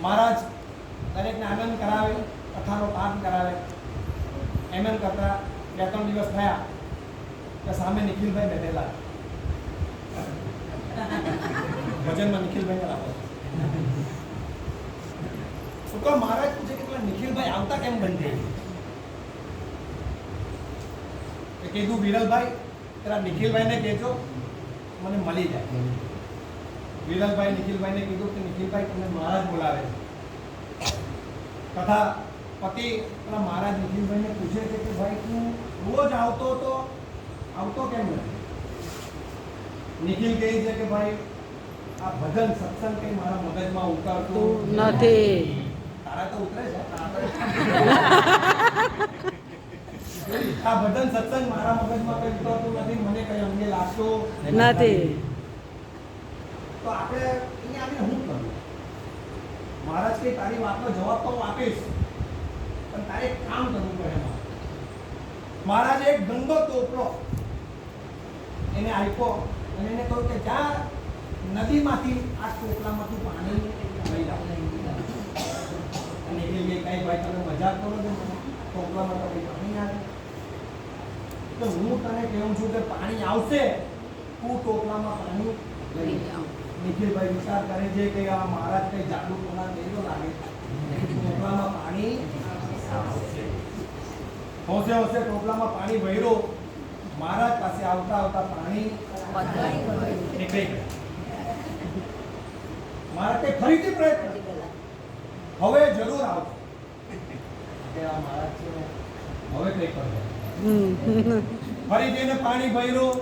મહારાજ દરેકને આનંદ કરાવે, કથાનો પાઠ કરાવે. એમ કરતા 2-3 દિવસ થયા કે સામે નિખિલભાઈ બેઠેલા. ભજનમાં નિખિલભાઈને રાખો. તો મહારાજ પૂછે કે પેલા નિખિલભાઈ આવતા કેમ બંધ થઈ ગયું? કીધું વિરલભાઈ પેલા નિખિલભાઈને કહેજો મને મળી જાય. વિરલભાઈ નિખિલભાઈને કીધું કે નિખિલભાઈ તમને મહારાજ બોલાવે છે. કથા પતિ પેલા મહારાજ નિખિલભાઈને પૂછે છે કે ભાઈ તું રોજ આવતો કેમ નથી? નિખિલ કહે છે કે ભાઈ આ ભજન સત્સંગ કઈ મારા મગજમાં ઉતરતું નથી. તારા તો ઉતરે છે. આ ભજન સત્સંગ મારા મગજમાં કઈ ઉતરતું નથી, મને કઈ અંગે લાગતું નથી. તો આપણે અહીંયા આવીને શું કરવું? મહારાજ કે તારી વાતનો જવાબ તો હું આપીશ, પણ તારે એક કામ કરવું પડે. મહારાજે એક ગંદો ટોપલો એને આપ્યો અને એને કહ્યું કે જા નદીમાંથી આ ટોપલામાંથી પાણી લઈ લાવ. અને એ કઈ ભાઈ તમે મજાક કરો છો, ટોપલામાં તો કઈ પાણી આવે? તો હું તને કહું છું કે પાણી આવશે, તું ટોપલામાં પાણી લઈ આવ. નિખિલભાઈ વિચાર કરે છે કે આ મહારાજ કઈ જાદુ ટોના દેજો લાગે, ટોપલામાં પાણી હોશે ટોપલામાં પાણી ભર્યું. મહારાજ પાસે આવતા પાણી નીકળી ગયું. મહારાજે ફરીથી પ્રયત્ન, હવે જરૂર આવશે કે આ મહારાજ છે હવે કઈ કરજો. ફરીથી એને પાણી ભર્યું,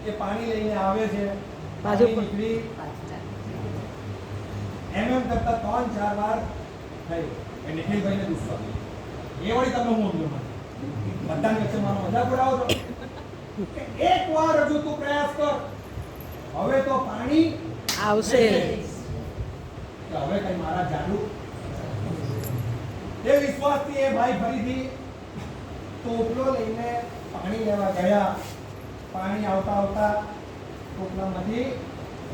એ પાણી લઈને આવે છે, પાણી નીકળી. એમ કરતા 3-4 વાર થયું. એ નિખિલભાઈને ગુસ્સો આવ્યો. એ વળી તમે હું સમજો બધાની વચ્ચે મારો મજાક ઉડાવો છો? એક વાર હજુ તું પ્રયાસ કર, હવે તો પાણી આવશે. હવે કઈ મારા જાદુ એ વિશ્વાસથી એ ભાઈ ફરીથી ટોપલો લઈને પાણી લેવા ગયા. પાણી આવતા ટોપલામાંથી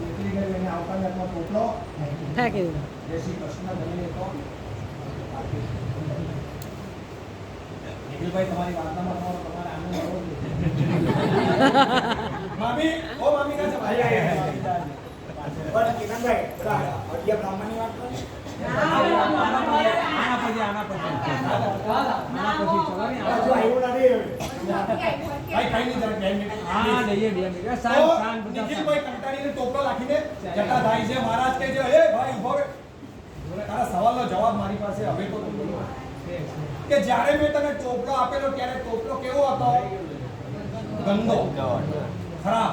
નીકળી ગયું. એને આવતા ટોપલો ફેંકી દીધો. જય શ્રી કૃષ્ણ બનીને તો નિખિલભાઈ તમારી વાર્તામાં તમારે આનંદ આવવો જોઈએ. મામી ઓ મામી કા છે ભાઈ આયા પણ કિરણભાઈ પેલા અડિયા બ્રાહ્મણની વાત કરો. આના પછી ચલો ને આ જો આવ્યો નથી ભાઈ કઈ નહીં જરા 2 મિનિટ હા લઈએ 2 મિનિટ શાંત નિખિલભાઈ કંટાળીને ટોપલો રાખીને જતા થાય છે. મહારાજ કહે છે એ ભાઈ ઉભો રહે, તારા સવાલનો જવાબ મારી પાસે હવે તો કે જ્યારે મેં તને ટોપલો આપેલો ત્યારે ટોપલો કેવો હતો? ગંદો, ખરાબ.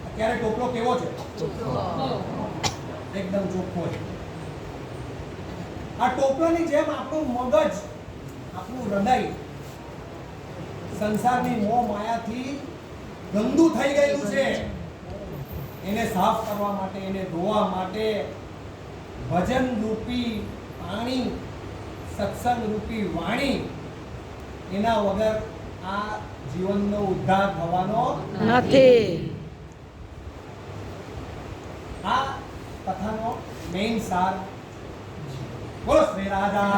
અત્યારે ટોપલો કેવો છે? એકદમ ચોખ્ખો છે. આ ટોપલાની જેમ આપણું મગજ, આપણું હૃદય સંસારની મોહ માયાથી ગંદુ થઈ ગયેલું છે. એને સાફ કરવા માટે, એને ધોવા માટે ભજન રૂપી પાણી, સત્સંગ રૂપી વાણી, એના વગર આ જીવનનો ઉદ્ધાર થવાનો નથી. આ કથાનો મેઇન સાર. બોલો શ્રી રાધા.